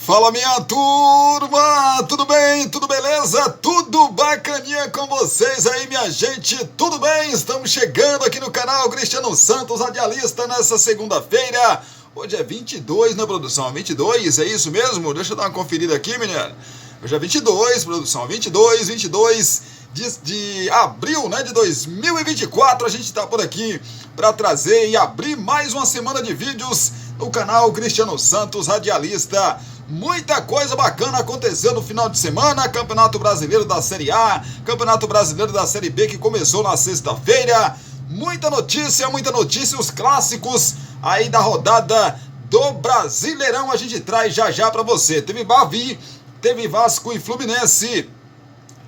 Fala, minha turma, tudo bem, tudo beleza, tudo bacaninha com vocês aí, minha gente, tudo bem? Estamos chegando aqui no canal Cristiano Santos, radialista, nessa segunda-feira. Hoje é 22, né, produção? 22, é isso mesmo? Deixa eu dar uma conferida aqui, menino. Hoje é 22, produção, 22 de abril, né, de 2024. A gente tá por aqui para trazer e abrir mais uma semana de vídeos no canal Cristiano Santos, radialista. Muita coisa bacana aconteceu no final de semana. Campeonato Brasileiro da Série A, Campeonato Brasileiro da Série B, que começou na sexta-feira. Muita notícia, os clássicos aí da rodada do Brasileirão a gente traz já para você. Teve Bavi, teve Vasco e Fluminense,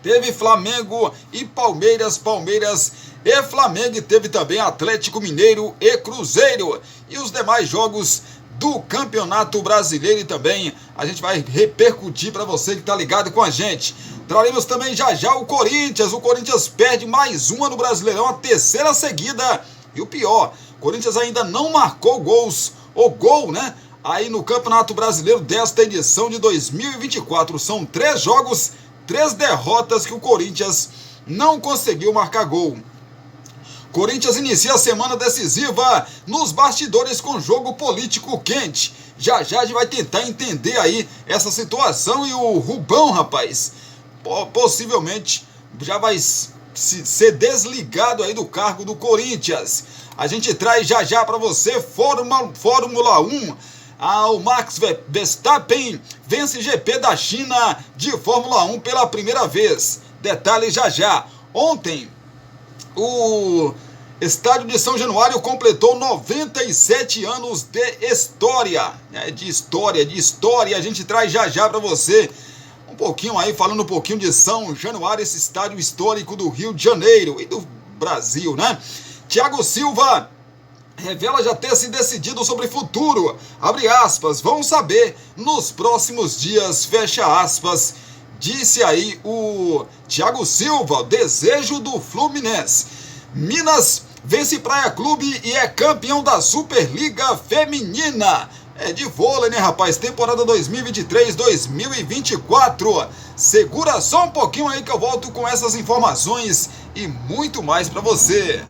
teve Flamengo e Palmeiras e Flamengo, e teve também Atlético Mineiro e Cruzeiro. E os demais jogos do Campeonato Brasileiro e também a gente vai repercutir para você que está ligado com a gente. Traremos também já o Corinthians perde mais uma no Brasileirão, a terceira seguida, e o pior, o Corinthians ainda não marcou gol, né, aí no Campeonato Brasileiro desta edição de 2024, são 3 jogos, 3 derrotas que o Corinthians não conseguiu marcar gol. Corinthians inicia a semana decisiva nos bastidores com jogo político quente. Já a gente vai tentar entender aí essa situação, e o Rubão, rapaz, possivelmente já vai ser desligado aí do cargo do Corinthians. A gente traz já para você Fórmula 1. O Max Verstappen vence GP da China de Fórmula 1 pela primeira vez. Detalhes já. Ontem, o Estádio de São Januário completou 97 anos de história. De história. A gente traz já para você um pouquinho aí, falando um pouquinho de São Januário, esse estádio histórico do Rio de Janeiro e do Brasil, né? Thiago Silva revela já ter se decidido sobre futuro. Abre aspas, vamos saber nos próximos dias, fecha aspas. Disse aí o Thiago Silva, o desejo do Fluminense. Minas vence Praia Clube e é campeão da Superliga Feminina. É de vôlei, né, rapaz? Temporada 2023-2024. Segura só um pouquinho aí que eu volto com essas informações e muito mais pra você.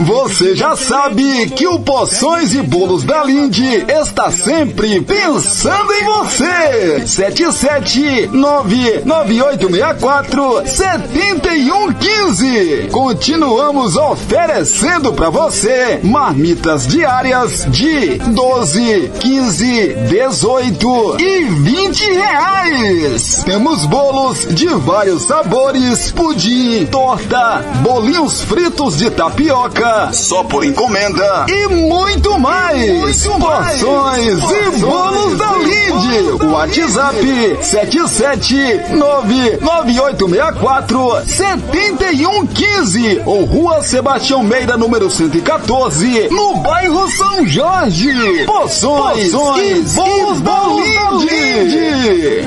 Você já sabe que o Poções e Bolos da Linde está sempre pensando em você. 77998647115. Continuamos oferecendo para você marmitas diárias de 12, 15, 18 e 20 reais. Temos bolos de vários sabores, pudim, torta, bolinhos fritos de tapioca, só por encomenda e muito mais. Porções e Bolos da Linde. WhatsApp 77998647115 ou Rua Sebastião Meira, número 114, no bairro São Jorge. Porções e Bolos da Linde.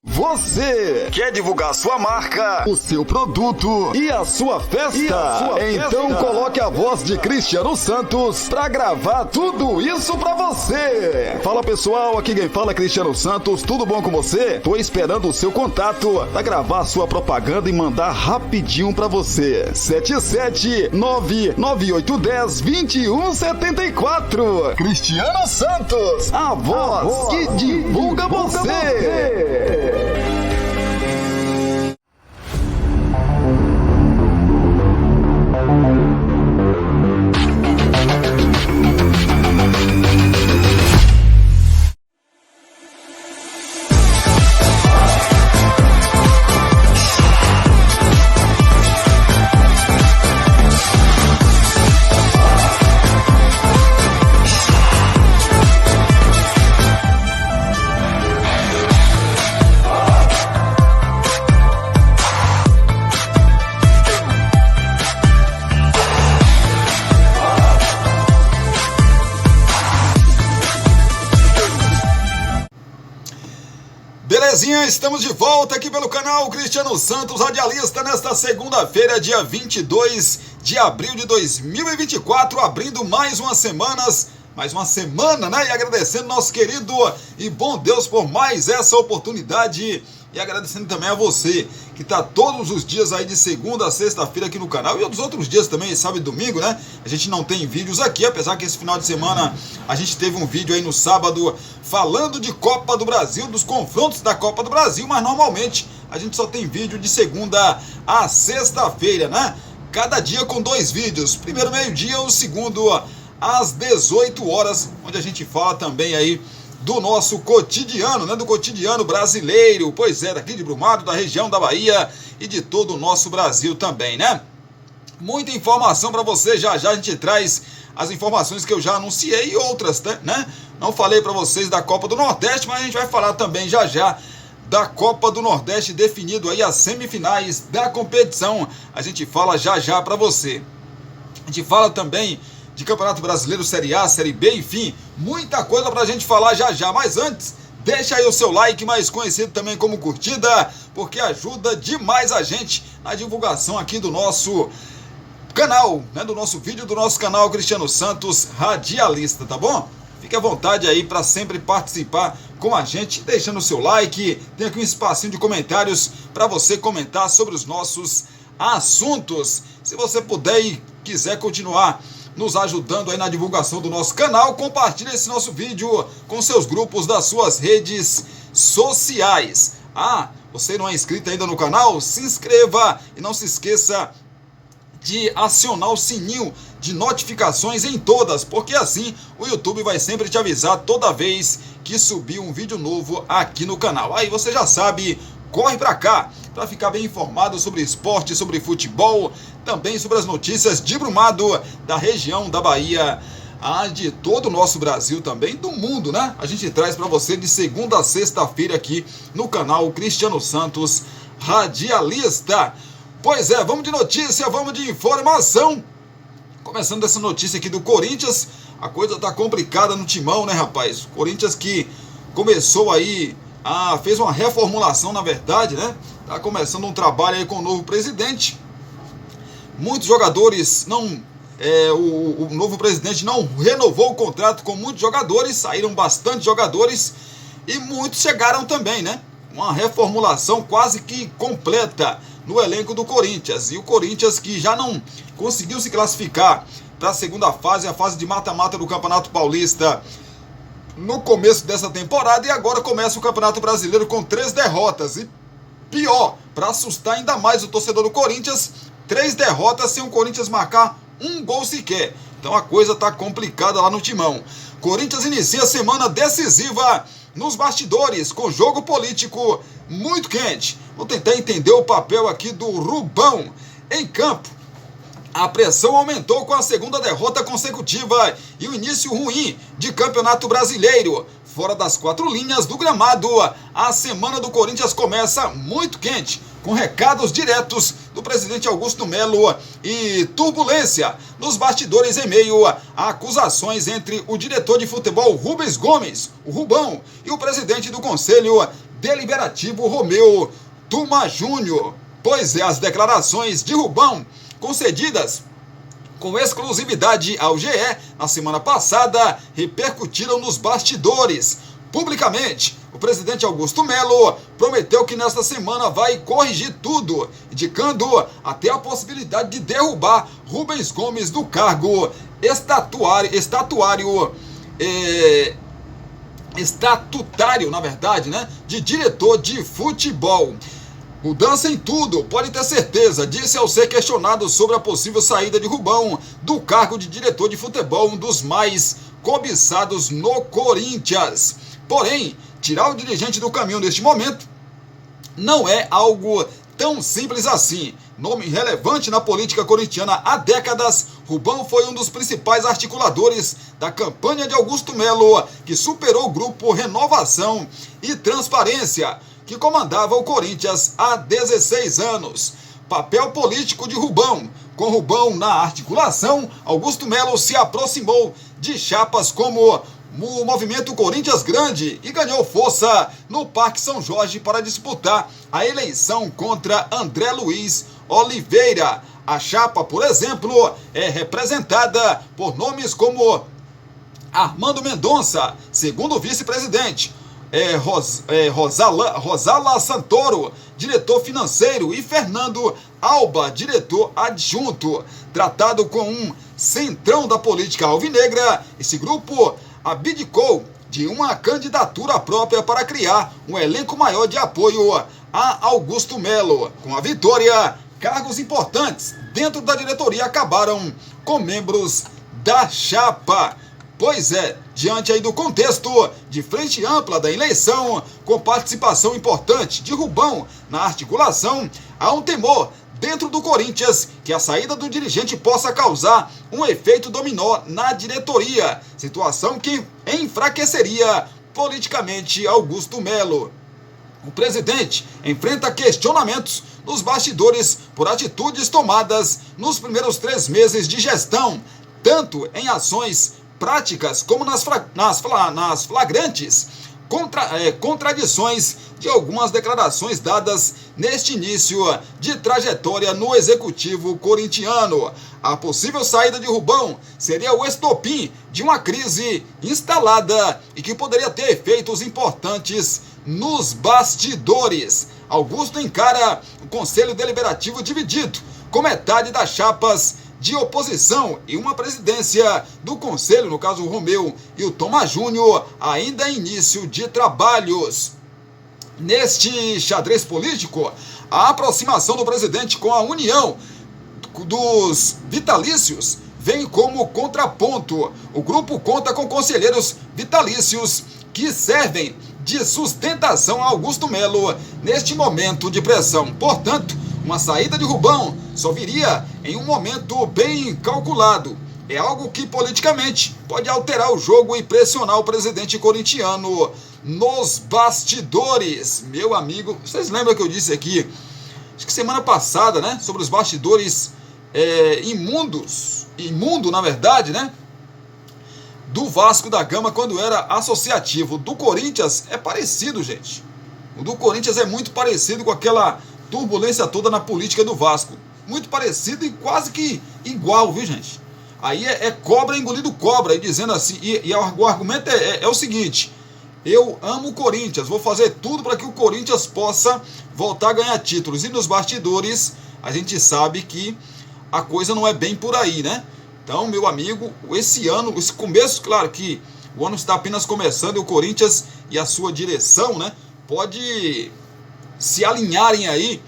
Você quer divulgar sua marca, o seu produto e a sua festa? Então coloque a voz de Cristiano Santos pra gravar tudo isso pra você. Fala, pessoal, aqui quem fala é Cristiano Santos, tudo bom com você? Tô esperando o seu contato pra gravar sua propaganda e mandar rapidinho pra você. 77998102174. Cristiano Santos, a voz que divulga você. Belezinha, estamos de volta aqui pelo canal Cristiano Santos, radialista, nesta segunda-feira, dia 22 de abril de 2024, abrindo mais umas semanas mais uma semana, né? E agradecendo nosso querido e bom Deus por mais essa oportunidade. E agradecendo também a você, que está todos os dias aí de segunda a sexta-feira aqui no canal. E outros dias também, sábado e domingo, né? A gente não tem vídeos aqui, apesar que esse final de semana a gente teve um vídeo aí no sábado falando de Copa do Brasil, dos confrontos da Copa do Brasil. Mas normalmente a gente só tem vídeo de segunda a sexta-feira, né? Cada dia com 2 vídeos. Primeiro meio-dia, o segundo às 18 horas, onde a gente fala também aí do nosso cotidiano, né? Do cotidiano brasileiro, pois é, daqui de Brumado, da região da Bahia e de todo o nosso Brasil também, né? Muita informação para você, já a gente traz as informações que eu já anunciei e outras, né? Não falei para vocês da Copa do Nordeste, mas a gente vai falar também já da Copa do Nordeste, definido aí as semifinais da competição. A gente fala já para você. A gente fala também de Campeonato Brasileiro, Série A, Série B, enfim, muita coisa pra gente falar já. Mas antes, deixa aí o seu like, mais conhecido também como curtida, porque ajuda demais a gente na divulgação aqui do nosso canal, né? Do nosso vídeo, do nosso canal Cristiano Santos Radialista, tá bom? Fique à vontade aí para sempre participar com a gente, deixando o seu like. Tem aqui um espacinho de comentários para você comentar sobre os nossos assuntos. Se você puder e quiser continuar nos ajudando aí na divulgação do nosso canal, compartilhe esse nosso vídeo com seus grupos das suas redes sociais. Você não é inscrito ainda no canal? Se inscreva e não se esqueça de acionar o sininho de notificações em todas, porque assim o YouTube vai sempre te avisar toda vez que subir um vídeo novo aqui no canal. Aí você já sabe, corre pra cá para ficar bem informado sobre esporte, sobre futebol, também sobre as notícias de Brumado, da região da Bahia, de todo o nosso Brasil também, do mundo, né? A gente traz para você de segunda a sexta-feira aqui no canal Cristiano Santos Radialista. Pois é, vamos de notícia, vamos de informação. Começando essa notícia aqui do Corinthians, a coisa tá complicada no timão, né, rapaz? O Corinthians que começou aí, fez uma reformulação, na verdade, né? Tá começando um trabalho aí com o novo presidente. Muitos jogadores o novo presidente não renovou o contrato com muitos jogadores, saíram bastante jogadores e muitos chegaram também, né? Uma reformulação quase que completa no elenco do Corinthians. E o Corinthians que já não conseguiu se classificar para a segunda fase, a fase de mata-mata do Campeonato Paulista no começo dessa temporada, e agora começa o Campeonato Brasileiro com 3 derrotas. E pior, para assustar ainda mais o torcedor do Corinthians, 3 derrotas sem o Corinthians marcar um gol sequer. Então a coisa tá complicada lá no timão. Corinthians inicia a semana decisiva nos bastidores, com jogo político muito quente. Vou tentar entender o papel aqui do Rubão em campo. A pressão aumentou com a segunda derrota consecutiva e o início ruim de Campeonato Brasileiro. Fora das 4 linhas do gramado, a semana do Corinthians começa muito quente, com recados diretos do presidente Augusto Melo e turbulência nos bastidores em meio a acusações entre o diretor de futebol Rubens Gomes, o Rubão, e o presidente do Conselho Deliberativo Romeu Tuma Júnior. Pois é, as declarações de Rubão, concedidas com exclusividade ao GE na semana passada, repercutiram nos bastidores. Publicamente, o presidente Augusto Melo prometeu que nesta semana vai corrigir tudo, indicando até a possibilidade de derrubar Rubens Gomes do cargo estatutário, na verdade, né, de diretor de futebol. Mudança em tudo, pode ter certeza, disse ao ser questionado sobre a possível saída de Rubão do cargo de diretor de futebol, um dos mais cobiçados no Corinthians. Porém, tirar o dirigente do caminho neste momento não é algo tão simples assim. Nome relevante na política corintiana há décadas, Rubão foi um dos principais articuladores da campanha de Augusto Melo, que superou o grupo Renovação e Transparência, que comandava o Corinthians há 16 anos. Papel político de Rubão. Com Rubão na articulação, Augusto Melo se aproximou de chapas como o Movimento Corinthians Grande e ganhou força no Parque São Jorge para disputar a eleição contra André Luiz Oliveira. A chapa, por exemplo, é representada por nomes como Armando Mendonça, segundo vice-presidente. Rosala Santoro, diretor financeiro, e Fernando Alba, diretor adjunto. Tratado com um centrão da política alvinegra, esse grupo abdicou de uma candidatura própria para criar um elenco maior de apoio a Augusto Melo. Com a vitória, cargos importantes dentro da diretoria acabaram com membros da chapa. Pois é, diante aí do contexto de frente ampla da eleição, com participação importante de Rubão na articulação, há um temor dentro do Corinthians que a saída do dirigente possa causar um efeito dominó na diretoria, situação que enfraqueceria politicamente Augusto Melo. O presidente enfrenta questionamentos nos bastidores por atitudes tomadas nos primeiros 3 meses de gestão, tanto em ações práticas como nas flagrantes contradições de algumas declarações dadas neste início de trajetória no executivo corintiano. A possível saída de Rubão seria o estopim de uma crise instalada e que poderia ter efeitos importantes nos bastidores. Augusto encara o Conselho Deliberativo dividido, com metade das chapas de oposição e uma presidência do Conselho, no caso o Romeu e o Thomas Júnior, ainda em início de trabalhos. Neste xadrez político, a aproximação do presidente com a união dos vitalícios vem como contraponto. O grupo conta com conselheiros vitalícios que servem de sustentação a Augusto Melo neste momento de pressão. Portanto, uma saída de Rubão só viria em um momento bem calculado. É algo que politicamente pode alterar o jogo e pressionar o presidente corintiano nos bastidores. Meu amigo, vocês lembram que eu disse aqui, acho que semana passada, né, sobre os bastidores imundo na verdade, né, do Vasco da Gama quando era associativo. Do Corinthians é parecido, gente. O do Corinthians é muito parecido com aquela turbulência toda na política do Vasco. Muito parecido e quase que igual, viu, gente? Aí é cobra engolindo cobra, e dizendo assim, e o argumento é o seguinte: eu amo o Corinthians, vou fazer tudo para que o Corinthians possa voltar a ganhar títulos. E nos bastidores, a gente sabe que a coisa não é bem por aí, né? Então, meu amigo, esse ano, esse começo, claro que o ano está apenas começando, e o Corinthians e a sua direção, né, pode se alinharem aí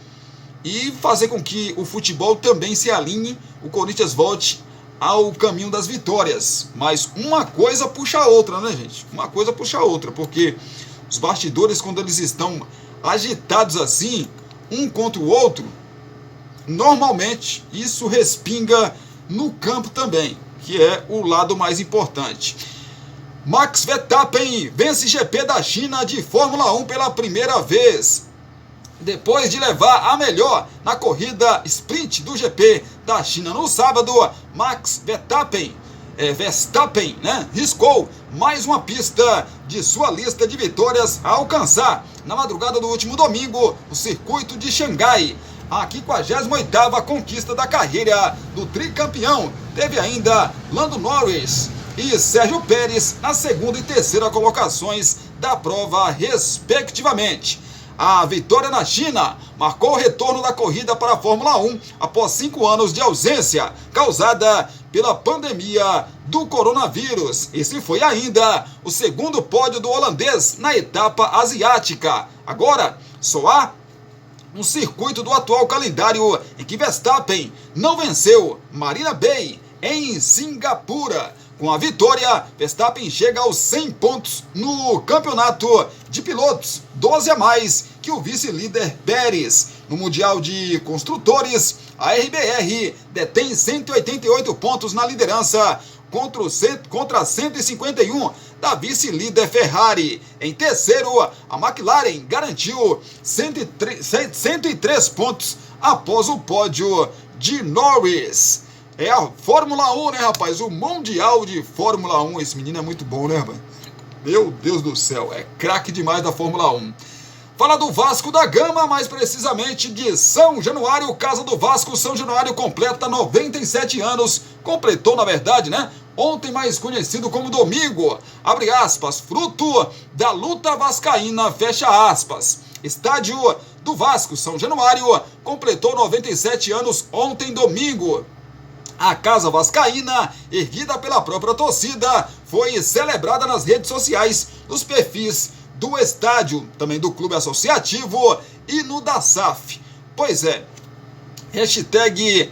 e fazer com que o futebol também se alinhe, o Corinthians volte ao caminho das vitórias. Mas uma coisa puxa a outra, né, gente? Uma coisa puxa a outra, porque os bastidores, quando eles estão agitados assim, um contra o outro, normalmente isso respinga no campo também, que é o lado mais importante. Max Verstappen vence GP da China de Fórmula 1 pela primeira vez. Depois de levar a melhor na corrida sprint do GP da China no sábado, Max Verstappen, riscou mais uma pista de sua lista de vitórias a alcançar na madrugada do último domingo o circuito de Xangai. A 58ª conquista da carreira do tricampeão. Teve ainda Lando Norris e Sérgio Pérez na segunda e terceira colocações da prova, respectivamente. A vitória na China marcou o retorno da corrida para a Fórmula 1 após 5 anos de ausência causada pela pandemia do coronavírus. Esse foi ainda o segundo pódio do holandês na etapa asiática. Agora, só há um circuito do atual calendário em que Verstappen não venceu: Marina Bay, em Singapura. Com a vitória, Verstappen chega aos 100 pontos no campeonato de pilotos, 12 a mais que o vice-líder Pérez. No Mundial de Construtores, a RBR detém 188 pontos na liderança contra 151 da vice-líder Ferrari. Em terceiro, a McLaren garantiu 103 pontos após o pódio de Norris. É a Fórmula 1, né, rapaz? O Mundial de Fórmula 1. Esse menino é muito bom, né, rapaz? Meu Deus do céu, é craque demais da Fórmula 1. Fala do Vasco da Gama, mais precisamente de São Januário. Casa do Vasco, São Januário completa 97 anos. Completou, na verdade, né? ontem mais conhecido como domingo, abre aspas, fruto da luta vascaína, fecha aspas. Estádio do Vasco, São Januário, completou 97 anos ontem domingo. A Casa Vascaína, erguida pela própria torcida, foi celebrada nas redes sociais, nos perfis do estádio, também do Clube Associativo e no da SAF. Pois é, hashtag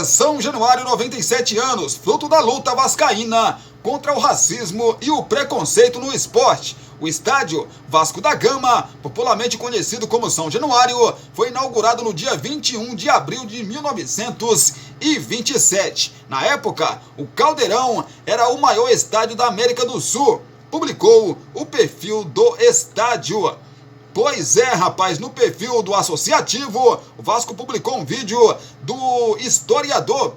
São Januário 97 anos, fruto da luta vascaína contra o racismo e o preconceito no esporte. O estádio Vasco da Gama, popularmente conhecido como São Januário, foi inaugurado no dia 21 de abril de 1927. Na época, o Caldeirão era o maior estádio da América do Sul. Publicou o perfil do estádio. Pois é, rapaz, no perfil do Associativo, o Vasco publicou um vídeo do historiador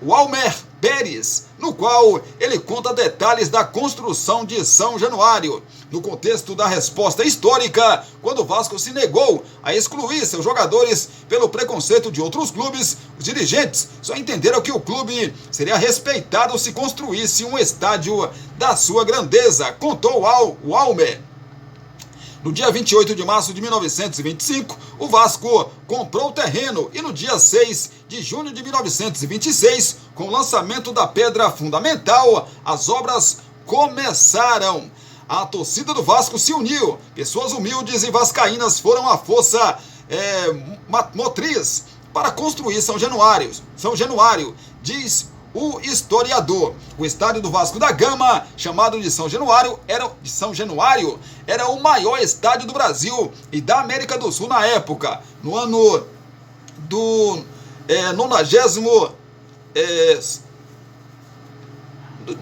Walmer Pérez, no qual ele conta detalhes da construção de São Januário. No contexto da resposta histórica, quando o Vasco se negou a excluir seus jogadores pelo preconceito de outros clubes, os dirigentes só entenderam que o clube seria respeitado se construísse um estádio da sua grandeza, contou Walmer. No dia 28 de março de 1925, o Vasco comprou o terreno e no dia 6 de junho de 1926, com o lançamento da pedra fundamental, as obras começaram. A torcida do Vasco se uniu, pessoas humildes e vascaínas foram a força motriz para construir São Januário, diz o historiador. O estádio do Vasco da Gama, chamado de São Januário, era o maior estádio do Brasil e da América do Sul na época. No ano do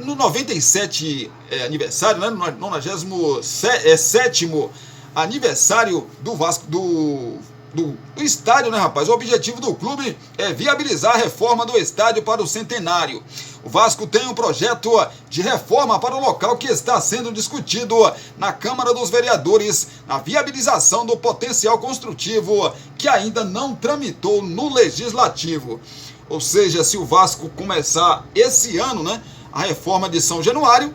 97 aniversário, né? No 97º aniversário do Vasco, do estádio, né, rapaz? O objetivo do clube é viabilizar a reforma do estádio para o centenário. O Vasco tem um projeto de reforma para o local que está sendo discutido na Câmara dos Vereadores, na viabilização do potencial construtivo que ainda não tramitou no Legislativo. Ou seja, se o Vasco começar esse ano, né, a reforma de São Januário,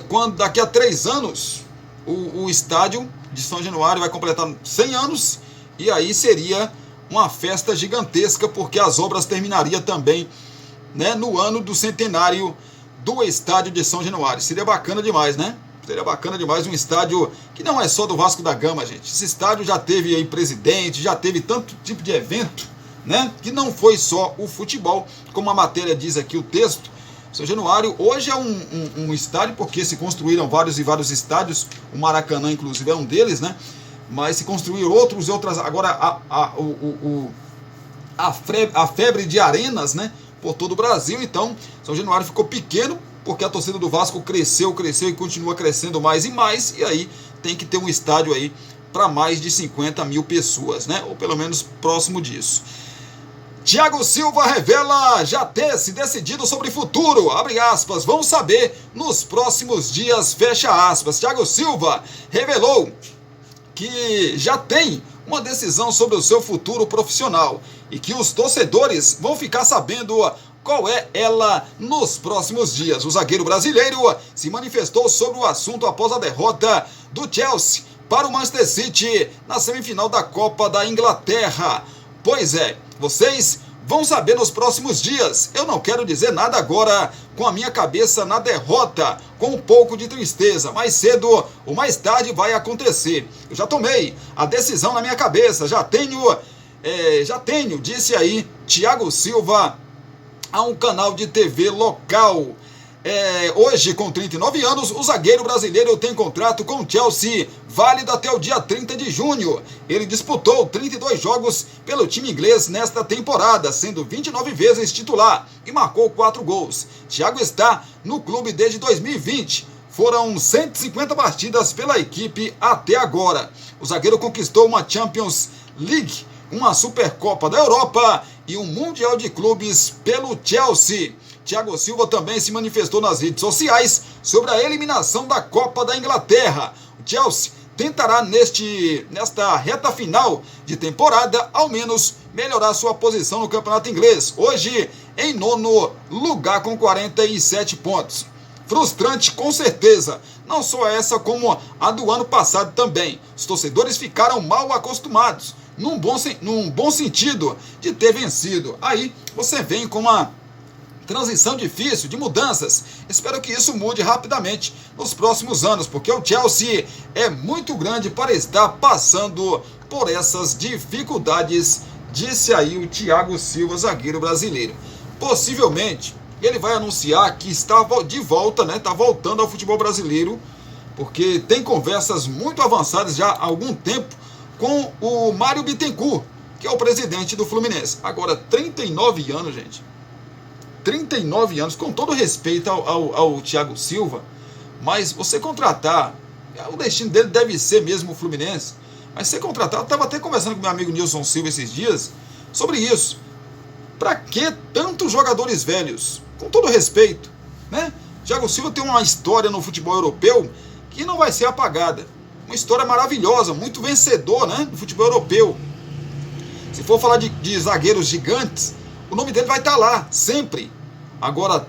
quando daqui a 3 anos o estádio de São Januário vai completar 100 anos, e aí seria uma festa gigantesca, porque as obras terminariam também, né, no ano do centenário do estádio de São Januário. Seria bacana demais, né? Seria bacana demais um estádio que não é só do Vasco da Gama, gente. Esse estádio já teve aí presidente, já teve tanto tipo de evento, né, que não foi só o futebol, como a matéria diz aqui, o texto. São Januário hoje é um estádio, porque se construíram vários estádios, o Maracanã inclusive é um deles, né? Mas se construíram outras. Agora a febre de arenas, né, por todo o Brasil. Então São Januário ficou pequeno porque a torcida do Vasco cresceu e continua crescendo mais e mais, e aí tem que ter um estádio aí para mais de 50 mil pessoas, né? Ou pelo menos próximo disso. Thiago Silva revela já ter se decidido sobre o futuro, abre aspas, vamos saber nos próximos dias, fecha aspas. Thiago Silva revelou que já tem uma decisão sobre o seu futuro profissional e que os torcedores vão ficar sabendo qual é ela nos próximos dias. O zagueiro brasileiro se manifestou sobre o assunto após a derrota do Chelsea para o Manchester City na semifinal da Copa da Inglaterra. Pois é, vocês vão saber nos próximos dias. Eu não quero dizer nada agora, com a minha cabeça na derrota, com um pouco de tristeza. Mais cedo ou mais tarde vai acontecer. Eu já tomei a decisão na minha cabeça, já tenho, disse aí Thiago Silva a um canal de TV local. Hoje, com 39 anos, o zagueiro brasileiro tem contrato com o Chelsea, válido até o dia 30 de junho. Ele disputou 32 jogos pelo time inglês nesta temporada, sendo 29 vezes titular e marcou 4 gols. Thiago está no clube desde 2020. Foram 150 partidas pela equipe até agora. O zagueiro conquistou uma Champions League, uma Supercopa da Europa e um Mundial de Clubes pelo Chelsea. Thiago Silva também se manifestou nas redes sociais sobre a eliminação da Copa da Inglaterra. O Chelsea tentará nesta reta final de temporada, ao menos, melhorar sua posição no campeonato inglês. Hoje em nono lugar com 47 pontos. Frustrante com certeza, não só essa como a do ano passado também. Os torcedores ficaram mal acostumados, num bom sentido de ter vencido. Aí você vem com uma transição difícil, de mudanças. Espero que isso mude rapidamente nos próximos anos, porque o Chelsea é muito grande para estar passando por essas dificuldades, disse aí o Thiago Silva, zagueiro brasileiro. Possivelmente ele vai anunciar que está de volta, né? Está voltando ao futebol brasileiro, porque tem conversas muito avançadas já há algum tempo com o Mário Bittencourt, que é o presidente do Fluminense. Agora, 39 anos, gente. 39 anos, com todo respeito ao Thiago Silva, mas você contratar, o destino dele deve ser mesmo o Fluminense, mas você contratar, eu estava até conversando com meu amigo Nilson Silva esses dias sobre isso. Para que tantos jogadores velhos? Com todo respeito, né? Thiago Silva tem uma história no futebol europeu que não vai ser apagada. Uma história maravilhosa, muito vencedor, né? No futebol europeu. Se for falar de zagueiros gigantes, o nome dele vai estar lá, sempre. Agora,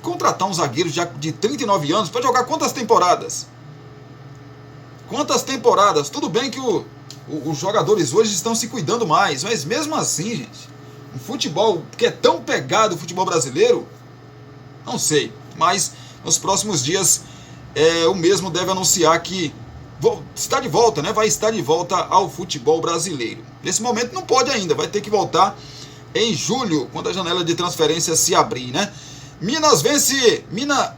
contratar um zagueiro de 39 anos para jogar quantas temporadas? Quantas temporadas? Tudo bem que os jogadores hoje estão se cuidando mais, mas mesmo assim, gente, um futebol que é tão pegado, o futebol brasileiro, não sei, mas nos próximos dias o mesmo deve anunciar que está de volta, né? Vai estar de volta ao futebol brasileiro. Nesse momento não pode ainda, vai ter que voltar em julho, quando a janela de transferência se abrir, né?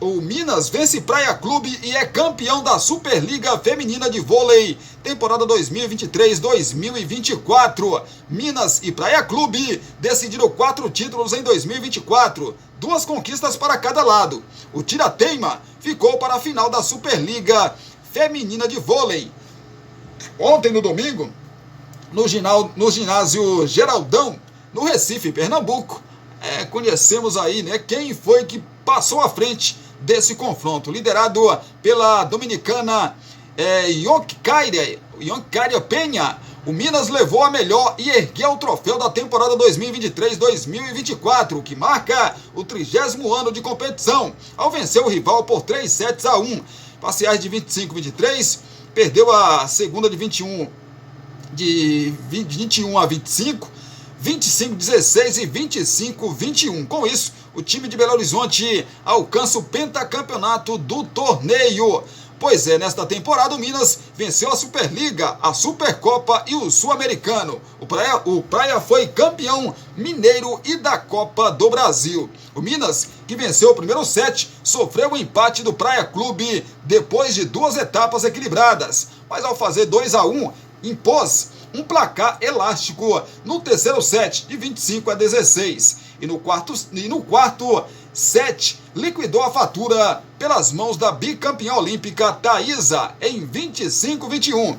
O Minas vence Praia Clube e é campeão da Superliga Feminina de Vôlei, temporada 2023-2024. Minas e Praia Clube decidiram 4 títulos em 2024, 2 conquistas para cada lado. O Tirateima ficou para a final da Superliga Feminina de Vôlei. Ontem, no domingo, no ginásio Geraldão, no Recife, Pernambuco, conhecemos aí, né, quem foi que passou à frente desse confronto, liderado pela dominicana Yoncaria Penha. O Minas levou a melhor e ergueu o troféu da temporada 2023-2024, que marca o 30º ano de competição, ao vencer o rival por 3-1. Parciais de 25-23, perdeu a segunda de 21 a 25, 25-16 e 25-21. Com isso, o time de Belo Horizonte alcança o pentacampeonato do torneio. Pois é, nesta temporada o Minas venceu a Superliga, a Supercopa e o Sul-Americano. O Praia foi campeão mineiro e da Copa do Brasil. O Minas, que venceu o primeiro set, sofreu o empate do Praia Clube depois de 2 etapas equilibradas. Mas ao fazer 2-1, impôs um placar elástico no terceiro set, de 25-16. E no quarto set, liquidou a fatura pelas mãos da bicampeã olímpica Thaísa em 25-21.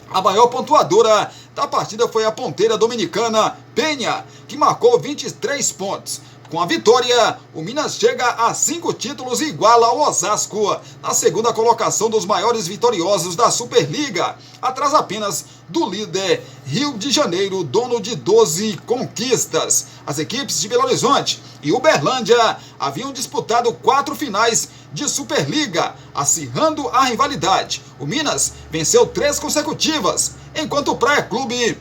A maior pontuadora da partida foi a ponteira dominicana Penha, que marcou 23 pontos. Com a vitória, o Minas chega a 5 títulos e iguala ao Osasco na segunda colocação dos maiores vitoriosos da Superliga, atrás apenas do líder Rio de Janeiro, dono de 12 conquistas. As equipes de Belo Horizonte e Uberlândia haviam disputado 4 finais de Superliga, acirrando a rivalidade. O Minas venceu 3 consecutivas, enquanto o Praia Clube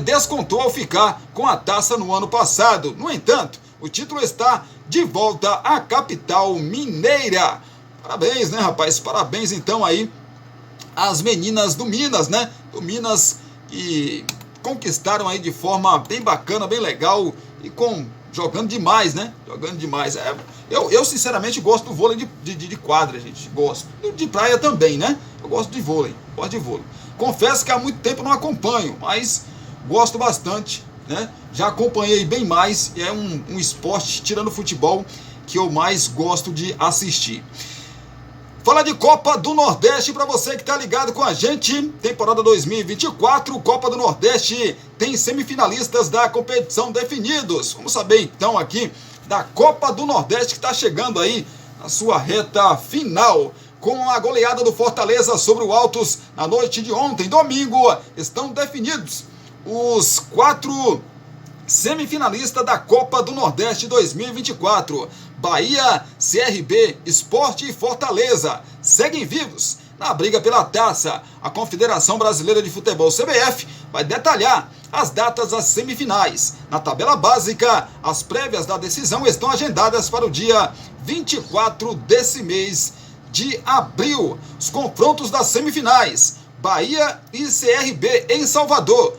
descontou ao ficar com a taça no ano passado. No entanto, o título está de volta à capital mineira. Parabéns, né, rapaz? Parabéns, então, aí às meninas do Minas, né? Do Minas, que conquistaram aí de forma bem bacana, bem legal e jogando demais, né? Jogando demais. Eu sinceramente, gosto do vôlei de quadra, gente. Gosto. De praia também, né? Eu gosto de vôlei. Confesso que há muito tempo não acompanho, mas gosto bastante, né? Já acompanhei bem mais, é um esporte, tirando o futebol, que eu mais gosto de assistir. Fala de Copa do Nordeste para você que está ligado com a gente. Temporada 2024, Copa do Nordeste tem semifinalistas da competição definidos. Vamos saber então aqui da Copa do Nordeste, que está chegando aí na sua reta final. Com a goleada do Fortaleza sobre o Altos na noite de ontem, domingo, estão definidos os 4 semifinalista da Copa do Nordeste 2024. Bahia, CRB, Sport e Fortaleza seguem vivos na briga pela taça. A Confederação Brasileira de Futebol, CBF, vai detalhar as datas das semifinais. Na tabela básica, as prévias da decisão estão agendadas para o dia 24 desse mês de abril. Os confrontos das semifinais: Bahia e CRB em Salvador,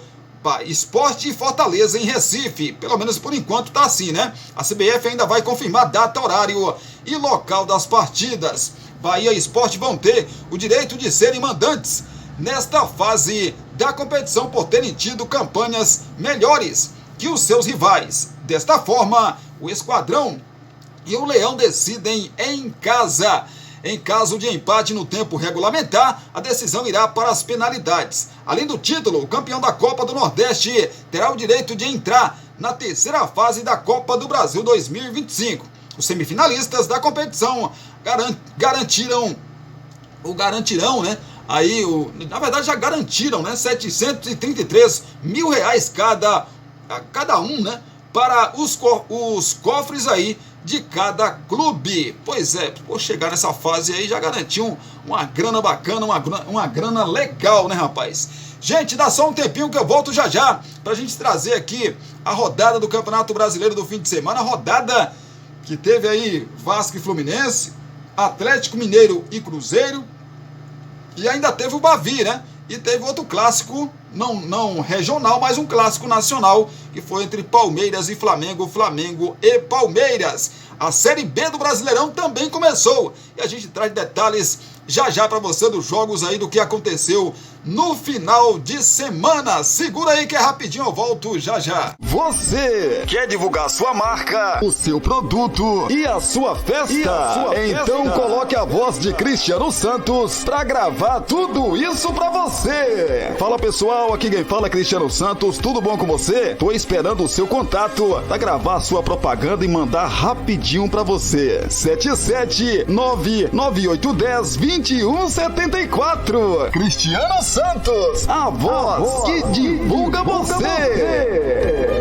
Sport e Fortaleza em Recife. Pelo menos por enquanto tá assim, né? A CBF ainda vai confirmar data, horário e local das partidas. Bahia e Sport vão ter o direito de serem mandantes nesta fase da competição por terem tido campanhas melhores que os seus rivais. Desta forma, o Esquadrão e o Leão decidem em casa. Em caso de empate no tempo regulamentar, a decisão irá para as penalidades. Além do título, o campeão da Copa do Nordeste terá o direito de entrar na terceira fase da Copa do Brasil 2025. Os semifinalistas da competição garantirão, né? Na verdade já garantiram, né? R$733 mil cada um, né? Para os cofres aí de cada clube. Pois é, por chegar nessa fase aí já garantiu uma grana bacana, uma grana legal, né, rapaz? Gente, dá só um tempinho que eu volto já pra gente trazer aqui a rodada do Campeonato Brasileiro do fim de semana. A rodada que teve aí Vasco e Fluminense, Atlético Mineiro e Cruzeiro, e ainda teve o Bavi, né? E teve outro clássico, não regional, mas um clássico nacional, que foi entre Palmeiras e Flamengo, Flamengo e Palmeiras. A Série B do Brasileirão também começou, e a gente traz detalhes já para você dos jogos aí, do que aconteceu no final de semana. Segura aí que é rapidinho, eu volto já. Você quer divulgar sua marca, o seu produto e a sua festa? Então coloque a voz de Cristiano Santos pra gravar tudo isso pra você. Fala pessoal, aqui quem fala é Cristiano Santos, tudo bom com você? Tô esperando o seu contato pra gravar sua propaganda e mandar rapidinho pra você. 77998102174. Cristiano Santos, a voz que divulga você.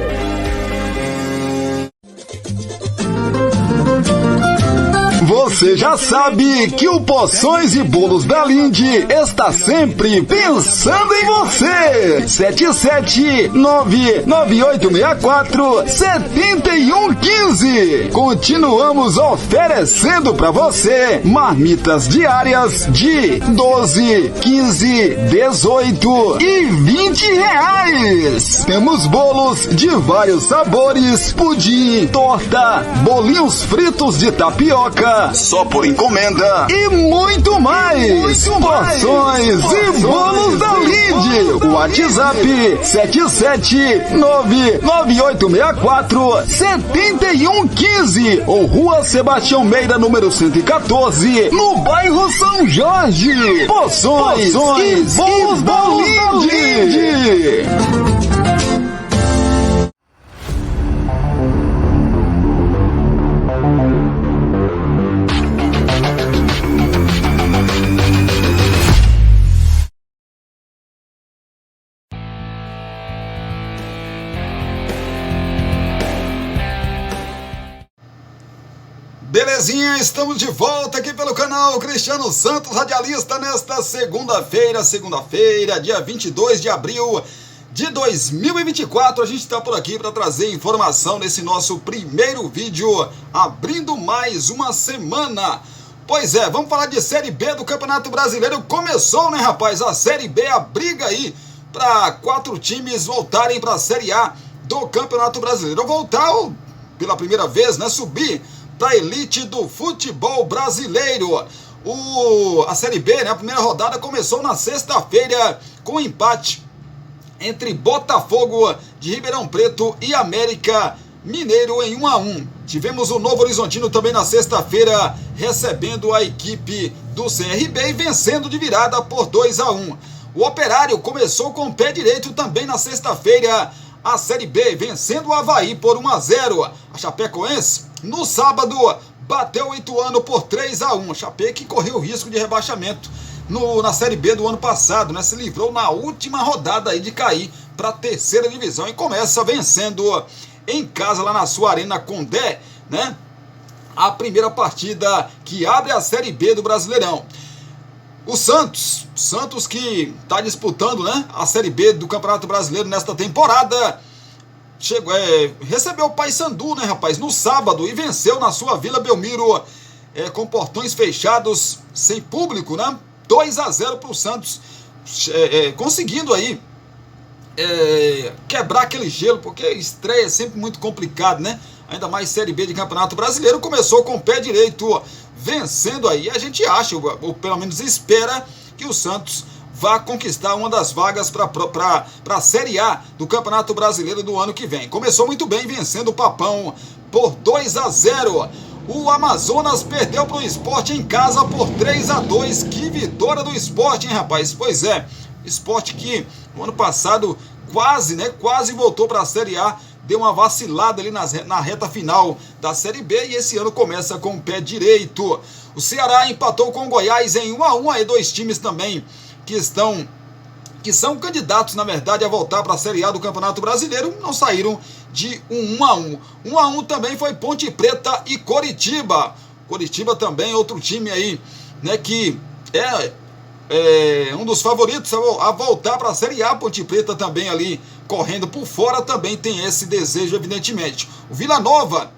Você já sabe que o Poções e Bolos da Linde está sempre pensando em você. 77998647115. Continuamos oferecendo para você marmitas diárias de 12, 15, 18 e 20 reais. Temos bolos de vários sabores, pudim, torta, bolinhos fritos de tapioca, só por encomenda e muito mais. Porções e Bolos da Linde. O WhatsApp 77998647115 ou Rua Sebastião Meira, número 114, no bairro São Jorge. Porções e Bolos da Linde. Belezinha, estamos de volta aqui pelo canal Cristiano Santos, radialista, nesta segunda-feira, dia 22 de abril de 2024. A gente está por aqui para trazer informação nesse nosso primeiro vídeo, abrindo mais uma semana. Pois é, vamos falar de Série B do Campeonato Brasileiro. Começou, né, rapaz? A Série B, a briga aí para 4 times voltarem para a Série A do Campeonato Brasileiro. Voltar pela primeira vez, né, subir da elite do futebol brasileiro. A Série B, né, a primeira rodada começou na sexta-feira com um empate entre Botafogo de Ribeirão Preto e América Mineiro em 1-1. Tivemos o Novo Horizontino também na sexta-feira recebendo a equipe do CRB e vencendo de virada por 2-1. O Operário começou com o pé direito também na sexta-feira a Série B, vencendo o Avaí por 1-0. A Chapecoense, no sábado, bateu o Ituano por 3-1. A Chape que correu o risco de rebaixamento na Série B do ano passado, né? Se livrou na última rodada aí de cair para a terceira divisão e começa vencendo em casa lá na sua Arena Condé, né? A primeira partida que abre a Série B do Brasileirão. O Santos que está disputando, né, a Série B do Campeonato Brasileiro nesta temporada, recebeu o Paysandu, né, rapaz, no sábado e venceu na sua Vila Belmiro, com portões fechados, sem público, né, 2-0 para o Santos, conseguindo aí quebrar aquele gelo, porque estreia é sempre muito complicado, né? Ainda mais Série B de Campeonato Brasileiro. Começou com o pé direito, vencendo aí. A gente acha, ou pelo menos espera, que o Santos vá conquistar uma das vagas para a Série A do Campeonato Brasileiro do ano que vem. Começou muito bem, vencendo o Papão por 2-0. O Amazonas perdeu para o Sport em casa por 3-2. Que vitória do Sport, hein, rapaz? Pois é, Sport que no ano passado quase voltou para a Série A, deu uma vacilada ali na reta final da Série B e esse ano começa com o pé direito. O Ceará empatou com o Goiás em 1-1, aí dois times também que são candidatos, na verdade, a voltar para a Série A do Campeonato Brasileiro, não saíram de 1-1. 1-1 também foi Ponte Preta e Coritiba. Coritiba também, outro time aí, né, que é um dos favoritos a voltar para a Série A. Ponte Preta também ali correndo por fora, também tem esse desejo, evidentemente. O Vila Nova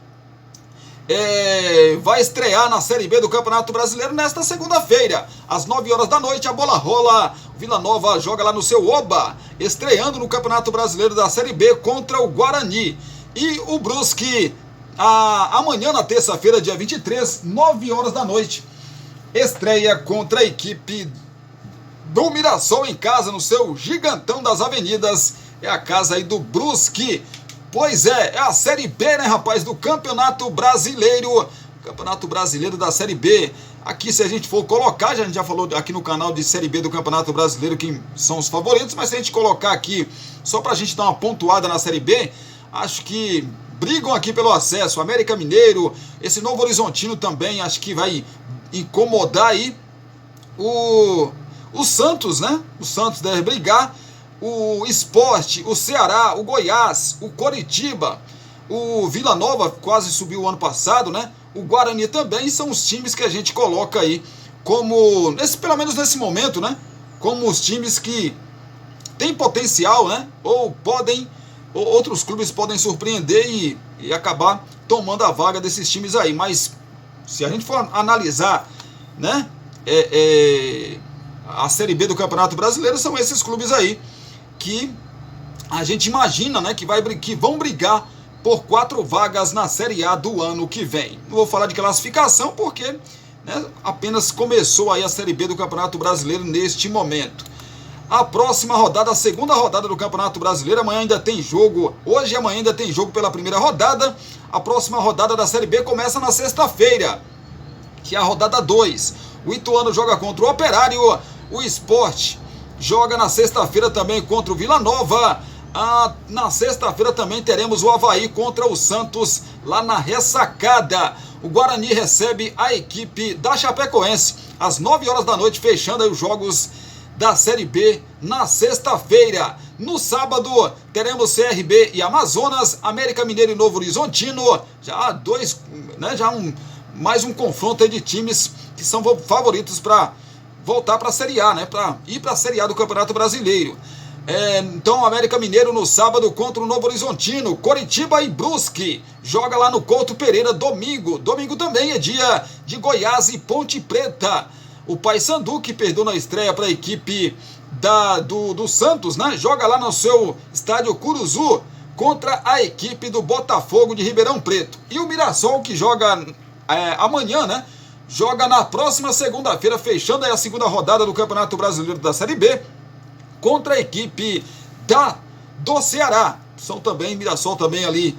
vai estrear na Série B do Campeonato Brasileiro nesta segunda-feira, às 9 horas da noite, a bola rola. O Vila Nova joga lá no seu Oba, estreando no Campeonato Brasileiro da Série B contra o Guarani. E o Brusque, amanhã, na terça-feira, dia 23, 9 horas da noite, estreia contra a equipe do Mirassol em casa, no seu Gigantão das Avenidas. É a casa aí do Brusque. Pois é a Série B, né, rapaz, do Campeonato Brasileiro. Campeonato Brasileiro da Série B. Aqui, se a gente for colocar, a gente já falou aqui no canal de Série B do Campeonato Brasileiro quem são os favoritos, mas se a gente colocar aqui, só pra gente dar uma pontuada na Série B, acho que brigam aqui pelo acesso. América Mineiro, esse Novo Horizontino também, acho que vai incomodar aí o Santos, né? O Santos deve brigar. O Sport, o Ceará, o Goiás, o Coritiba, o Vila Nova quase subiu o ano passado, né? O Guarani também são os times que a gente coloca aí como, pelo menos nesse momento, né? Como os times que têm potencial, né? Ou outros clubes podem surpreender e acabar tomando a vaga desses times aí. Mas se a gente for analisar, né? A Série B do Campeonato Brasileiro, são esses clubes aí que a gente imagina, né, que vão brigar por 4 vagas na Série A do ano que vem. Não vou falar de classificação porque, né, apenas começou aí a Série B do Campeonato Brasileiro neste momento. A próxima rodada, a segunda rodada do Campeonato Brasileiro, amanhã ainda tem jogo, hoje e amanhã ainda tem jogo pela primeira rodada. A próxima rodada da Série B começa na sexta-feira, que é a rodada 2. O Ituano joga contra o Operário, o Sport joga na sexta-feira também contra o Vila Nova. Na sexta-feira também teremos o Avaí contra o Santos lá na Ressacada. O Guarani recebe a equipe da Chapecoense às 9 horas da noite, fechando aí os jogos da Série B na sexta-feira. No sábado teremos CRB e Amazonas, América Mineiro e Novo Horizontino. Já mais um confronto aí de times que são favoritos para voltar para a Série A, né? Para ir para a Série A do Campeonato Brasileiro. Então, o América Mineiro no sábado contra o Novo Horizontino. Coritiba e Brusque joga lá no Couto Pereira domingo. Domingo também é dia de Goiás e Ponte Preta. O Paysandu, que perdeu na estreia para a equipe do Santos, né? Joga lá no seu estádio Curuzu contra a equipe do Botafogo de Ribeirão Preto. E o Mirassol, que joga amanhã, né? Joga na próxima segunda-feira, fechando aí a segunda rodada do Campeonato Brasileiro da Série B, contra a equipe do Ceará. São também, Mirassol também ali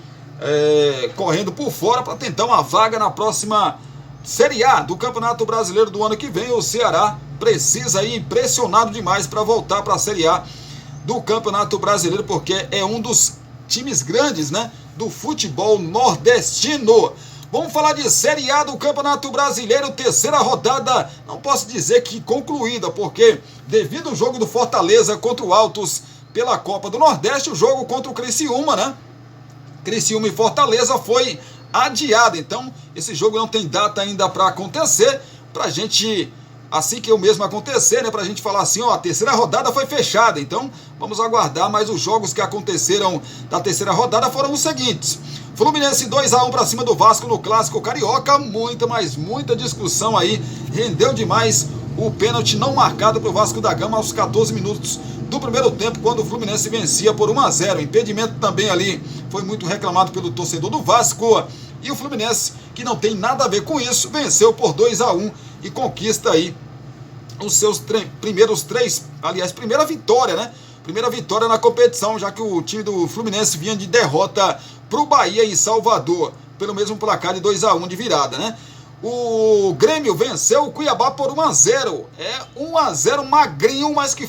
correndo por fora para tentar uma vaga na próxima Série A do Campeonato Brasileiro do ano que vem. O Ceará precisa ir pressionado demais para voltar para a Série A do Campeonato Brasileiro, porque é um dos times grandes, né, do futebol nordestino. Vamos falar de Série A do Campeonato Brasileiro, terceira rodada, não posso dizer que concluída, porque devido ao jogo do Fortaleza contra o Altos, pela Copa do Nordeste, o jogo contra o Criciúma, né? Criciúma e Fortaleza foi adiado, então esse jogo não tem data ainda para acontecer, pra gente, assim que o mesmo acontecer, né, pra gente falar assim, ó, a terceira rodada foi fechada, então vamos aguardar, mas os jogos que aconteceram da terceira rodada foram os seguintes: Fluminense 2-1 para cima do Vasco no Clássico Carioca, muita discussão aí, rendeu demais o pênalti não marcado para o Vasco da Gama aos 14 minutos do primeiro tempo, quando o Fluminense vencia por 1-0. O impedimento também ali foi muito reclamado pelo torcedor do Vasco, e o Fluminense, que não tem nada a ver com isso, venceu por 2-1 e conquista aí os seus primeira vitória, né? Primeira vitória na competição, já que o time do Fluminense vinha de derrota para o Bahia em Salvador, pelo mesmo placar de 2-1 de virada, né? O Grêmio venceu o Cuiabá por 1-0. 1-0 magrinho, mas que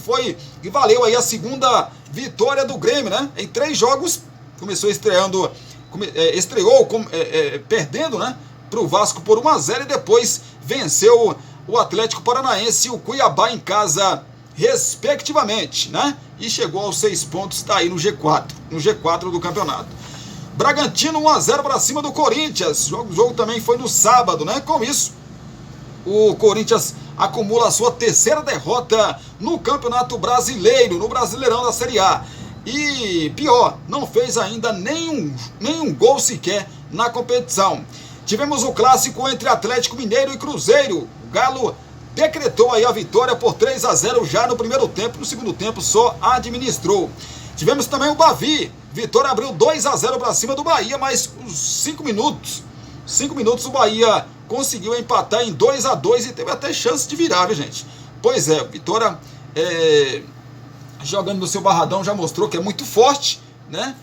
valeu aí a segunda vitória do Grêmio, né? Em 3 jogos, começou estreou perdendo, né, para o Vasco por 1-0 e depois venceu o Atlético Paranaense e o Cuiabá em casa, respectivamente, né? E chegou aos 6 pontos, está aí no G4 do campeonato. Bragantino 1-0 para cima do Corinthians. O jogo também foi no sábado, né? Com isso, o Corinthians acumula a sua terceira derrota no Campeonato Brasileiro, no Brasileirão da Série A. E pior, não fez ainda nenhum gol sequer na competição. Tivemos o clássico entre Atlético Mineiro e Cruzeiro. O Galo decretou aí a vitória por 3-0 já no primeiro tempo, no segundo tempo só administrou. Tivemos também o Bavi. Vitória abriu 2-0 para cima do Bahia, mas os 5 minutos o Bahia conseguiu empatar em 2-2 e teve até chance de virar, viu, gente? Pois é, Vitória jogando no seu Barradão já mostrou que é muito forte, né?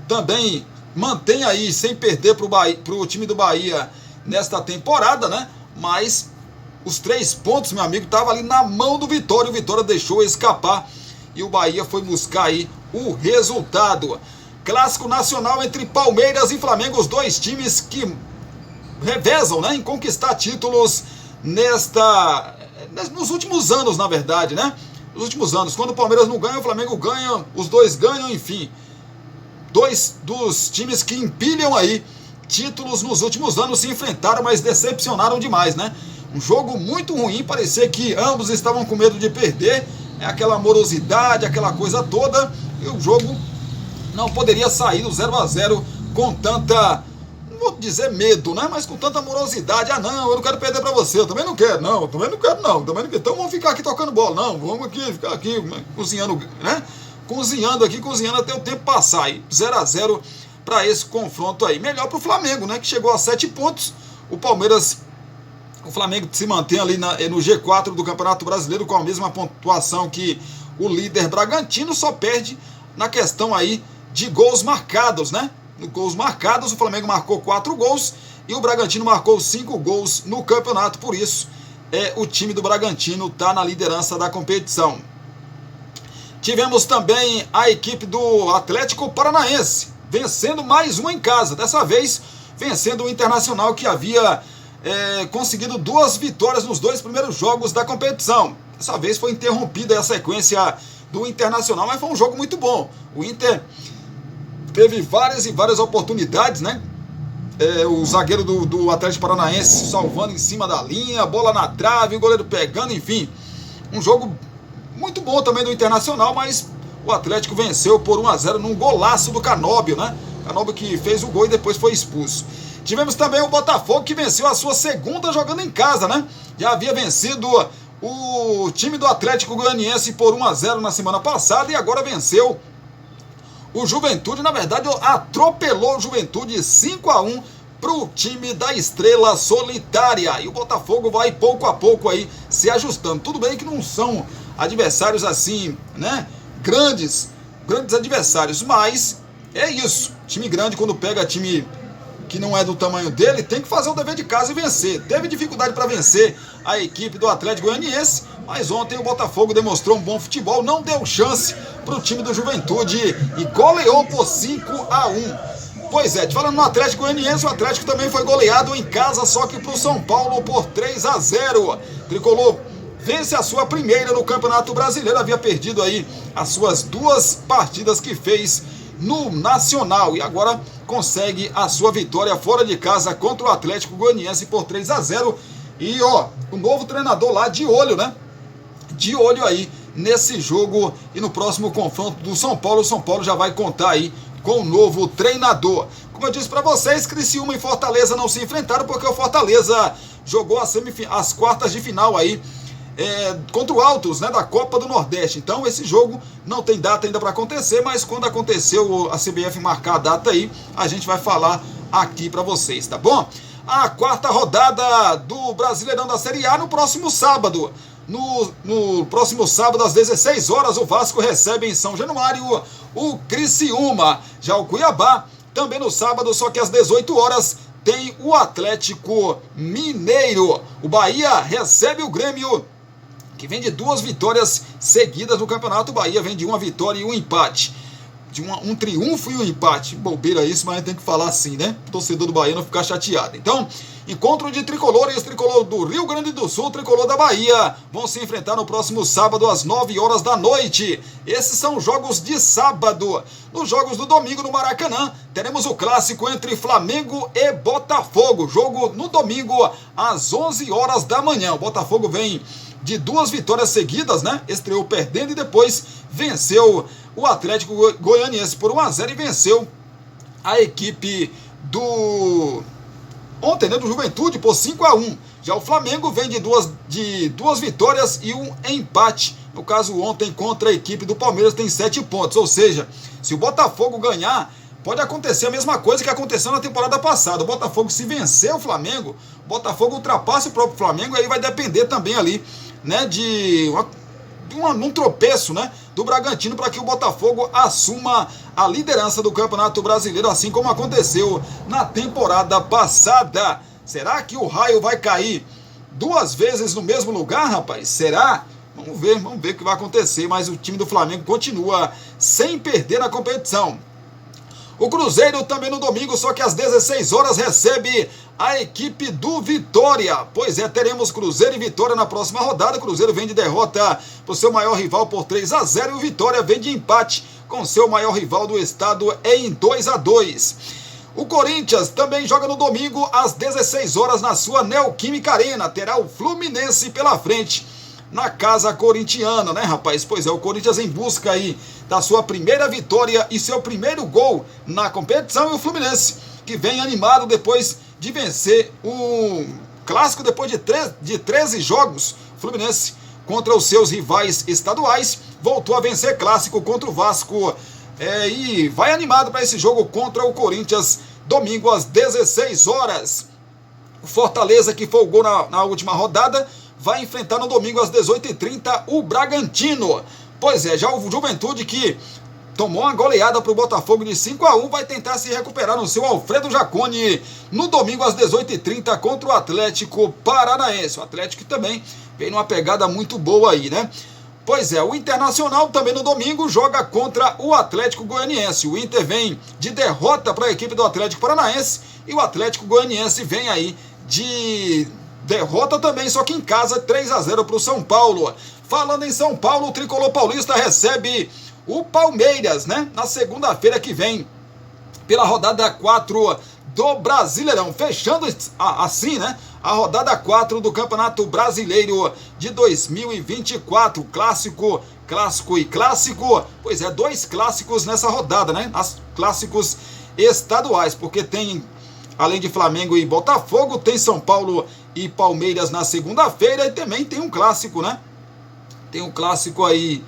Também mantém aí sem perder para o time do Bahia nesta temporada, né? Mas os 3 pontos, meu amigo, estavam ali na mão do Vitória. O Vitória deixou escapar e o Bahia foi buscar aí o resultado. Clássico nacional entre Palmeiras e Flamengo, os 2 times que revezam, né, em conquistar títulos nos últimos anos, na verdade, né? Nos últimos anos, quando o Palmeiras não ganha, o Flamengo ganha, os 2 ganham, enfim. 2 dos times que empilham aí títulos nos últimos anos se enfrentaram, mas decepcionaram demais, né? Um jogo muito ruim, parecia que ambos estavam com medo de perder, aquela morosidade, aquela coisa toda, e o jogo não poderia sair do 0-0 com tanta, não vou dizer medo, né? Mas com tanta morosidade. Ah, não, eu não quero perder para você, eu também não quero, não, então vamos ficar aqui tocando bola, não, vamos ficar aqui cozinhando, né? Cozinhando até o tempo passar, e 0-0 para esse confronto aí. Melhor para o Flamengo, né? Que chegou a 7 pontos, o Flamengo se mantém ali no G4 do Campeonato Brasileiro com a mesma pontuação que o líder Bragantino, só perde na questão aí de gols marcados, né? No gols marcados, o Flamengo marcou 4 gols e o Bragantino marcou 5 gols no campeonato, por isso o time do Bragantino está na liderança da competição. Tivemos também a equipe do Atlético Paranaense vencendo mais uma em casa, dessa vez vencendo o Internacional, que havia conseguido 2 vitórias nos 2 primeiros jogos da competição. Dessa vez foi interrompida a sequência do Internacional, mas foi um jogo muito bom. O Inter teve várias oportunidades, né? O zagueiro do Atlético Paranaense salvando em cima da linha, bola na trave, o goleiro pegando, enfim. Um jogo muito bom também do Internacional, mas o Atlético venceu por 1-0 num golaço do Canóbio, né? Canóbio que fez o gol e depois foi expulso. Tivemos também o Botafogo, que venceu a sua segunda jogando em casa, né? Já havia vencido o time do Atlético Goianiense por 1-0 na semana passada e agora venceu o Juventude. Na verdade, atropelou o Juventude 5-1 para o time da Estrela Solitária. E o Botafogo vai pouco a pouco aí se ajustando. Tudo bem que não são adversários assim, né? Grandes adversários, mas é isso. Time grande, quando pega time que não é do tamanho dele, tem que fazer o dever de casa e vencer. Teve dificuldade para vencer a equipe do Atlético Goianiense, mas ontem o Botafogo demonstrou um bom futebol, não deu chance para o time do Juventude e goleou por 5-1. Pois é, falando no Atlético Goianiense, o Atlético também foi goleado em casa, só que para o São Paulo por 3-0. Tricolor vence a sua primeira no Campeonato Brasileiro, havia perdido aí as suas 2 partidas que fez no Nacional e agora consegue a sua vitória fora de casa contra o Atlético Goianiense por 3-0. E ó, o novo treinador lá de olho, né? De olho aí nesse jogo e no próximo confronto do São Paulo. O São Paulo já vai contar aí com o novo treinador. Como eu disse para vocês, Criciúma e Fortaleza não se enfrentaram porque o Fortaleza jogou as quartas de final aí contra o Altos, né, da Copa do Nordeste. Então esse jogo não tem data ainda para acontecer, mas quando aconteceu a CBF marcar a data aí, a gente vai falar aqui para vocês, tá bom? A 4ª rodada do Brasileirão da Série A no próximo sábado. No próximo sábado, às 16 horas, o Vasco recebe em São Januário o Criciúma. Já o Cuiabá, também no sábado, só que às 18 horas, tem o Atlético Mineiro. O Bahia recebe o Grêmio, que vem de 2 vitórias seguidas no campeonato. O Bahia vem de 1 vitória e 1 empate. De um triunfo e 1 empate. Bobeira isso, mas a gente tem que falar assim, né? O torcedor do Bahia não ficar chateado. Então, encontro de tricolores, tricolor do Rio Grande do Sul, tricolor da Bahia, vão se enfrentar no próximo sábado às 9 horas da noite. Esses são jogos de sábado. Nos jogos do domingo no Maracanã, teremos o clássico entre Flamengo e Botafogo. Jogo no domingo às 11 horas da manhã. O Botafogo vem de 2 vitórias seguidas, né? Estreou perdendo e depois venceu o Atlético Goianiense por 1-0 e venceu a equipe ontem, né, do Juventude por 5-1. Já o Flamengo vem de duas vitórias e 1 empate. No caso, ontem contra a equipe do Palmeiras tem 7 pontos. Ou seja, se o Botafogo ganhar, pode acontecer a mesma coisa que aconteceu na temporada passada. O Botafogo, se vencer o Flamengo, o Botafogo ultrapassa o próprio Flamengo, aí vai depender também ali, né, de um tropeço, né, do Bragantino para que o Botafogo assuma a liderança do Campeonato Brasileiro, assim como aconteceu na temporada passada. Será que o raio vai cair 2 vezes no mesmo lugar, rapaz? Será? Vamos ver o que vai acontecer, mas o time do Flamengo continua sem perder na competição. O Cruzeiro também no domingo, só que às 16 horas recebe a equipe do Vitória. Pois é, teremos Cruzeiro e Vitória na próxima rodada. O Cruzeiro vem de derrota para o seu maior rival por 3-0 e o Vitória vem de empate com seu maior rival do estado em 2-2. O Corinthians também joga no domingo às 16 horas na sua Neoquímica Arena. Terá o Fluminense pela frente na casa corintiana, né, rapaz? Pois é, o Corinthians em busca aí da sua primeira vitória e seu primeiro gol na competição, e o Fluminense, que vem animado depois de vencer o clássico depois de 13 jogos. O Fluminense, contra os seus rivais estaduais, voltou a vencer clássico contra o Vasco e vai animado para esse jogo contra o Corinthians, domingo às 16 horas. O Fortaleza, que folgou na última rodada, vai enfrentar no domingo às 18h30 o Bragantino. Pois é, já o Juventude, que tomou uma goleada para o Botafogo de 5-1, vai tentar se recuperar no seu Alfredo Jaconi no domingo às 18h30 contra o Atlético Paranaense. O Atlético também vem numa pegada muito boa aí, né? Pois é, o Internacional também no domingo joga contra o Atlético Goianiense. O Inter vem de derrota para a equipe do Atlético Paranaense e o Atlético Goianiense vem aí de derrota também, só que em casa, 3-0 para o São Paulo. Falando em São Paulo, o tricolor paulista recebe o Palmeiras, né, na segunda-feira que vem, pela rodada 4 do Brasileirão. Fechando assim, né, a rodada 4 do Campeonato Brasileiro de 2024. Clássico e clássico. Pois é, 2 clássicos nessa rodada, né? As clássicos estaduais, porque tem, além de Flamengo e Botafogo, tem São Paulo e Palmeiras na segunda-feira, e também tem um clássico, né? Tem um clássico aí,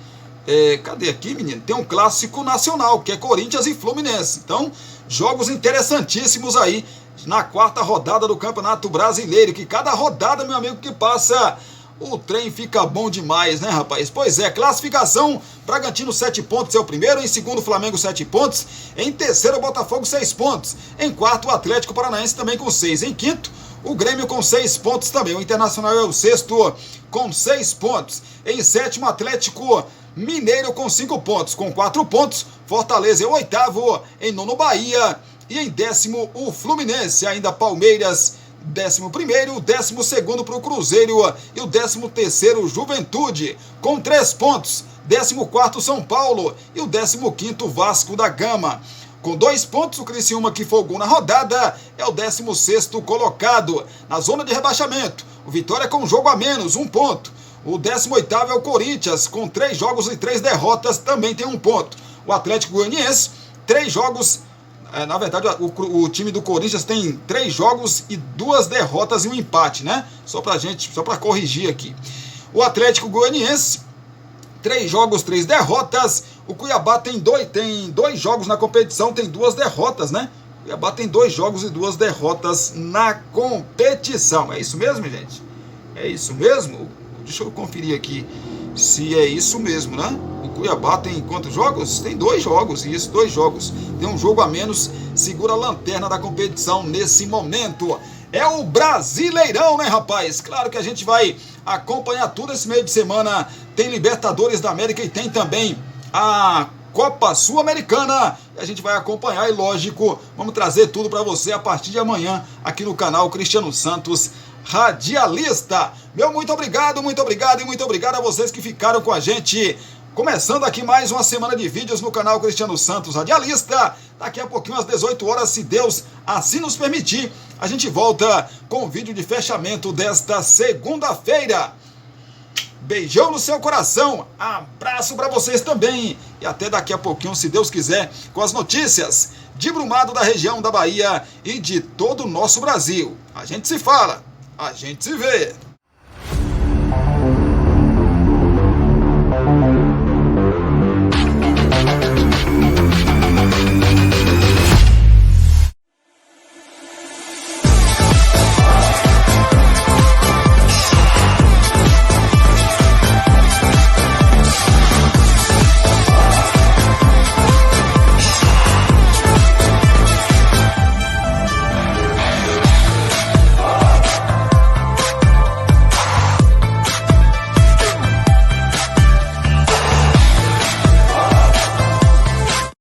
cadê aqui, menino? Tem um clássico nacional, que é Corinthians e Fluminense. Então, jogos interessantíssimos aí na 4ª rodada do Campeonato Brasileiro, que cada rodada, meu amigo, que passa, o trem fica bom demais, né, rapaz? Pois é, classificação: Bragantino 7 pontos é o primeiro, em segundo Flamengo 7 pontos, em terceiro Botafogo 6 pontos, em quarto o Atlético Paranaense também com 6, em quinto o Grêmio com 6 pontos também, o Internacional é o sexto com 6 pontos, em sétimo Atlético Mineiro com 5 pontos, com 4 pontos, Fortaleza é o oitavo, em nono Bahia e em décimo o Fluminense. Ainda Palmeiras 11º, o 12º para o Cruzeiro e o 13º Juventude, com 3 pontos. 14º São Paulo e o 15º Vasco da Gama. Com 2 pontos, o Criciúma, que folgou na rodada, é o 16º colocado. Na zona de rebaixamento, o Vitória com um jogo a menos, 1 ponto. O 18º é o Corinthians, com 3 jogos e 3 derrotas, também tem 1 ponto. O Atlético Goianiense, 3 jogos... Na verdade, o time do Corinthians tem 3 jogos e 2 derrotas e um empate, né? Só para corrigir aqui. O Atlético Goianiense, 3 jogos, 3 derrotas. O Cuiabá tem 2 jogos na competição, tem 2 derrotas, né? O Cuiabá tem 2 jogos e 2 derrotas na competição. É isso mesmo, gente? É isso mesmo? Deixa eu conferir aqui se é isso mesmo, né? O Cuiabá tem quantos jogos? Tem 2 jogos, isso, 2 jogos. Tem um jogo a menos, segura a lanterna da competição nesse momento. É o Brasileirão, né, rapaz? Claro que a gente vai acompanhar tudo esse meio de semana. Tem Libertadores da América e tem também a Copa Sul-Americana. A gente vai acompanhar e, lógico, vamos trazer tudo para você a partir de amanhã aqui no canal Cristiano Santos Radialista. Meu muito obrigado e muito obrigado a vocês que ficaram com a gente. Começando aqui mais uma semana de vídeos no canal Cristiano Santos Radialista. Daqui a pouquinho, às 18 horas, se Deus assim nos permitir, a gente volta com o vídeo de fechamento desta segunda-feira. Beijão no seu coração, abraço para vocês também. E até daqui a pouquinho, se Deus quiser, com as notícias de Brumado, da região da Bahia e de todo o nosso Brasil. A gente se fala, a gente se vê.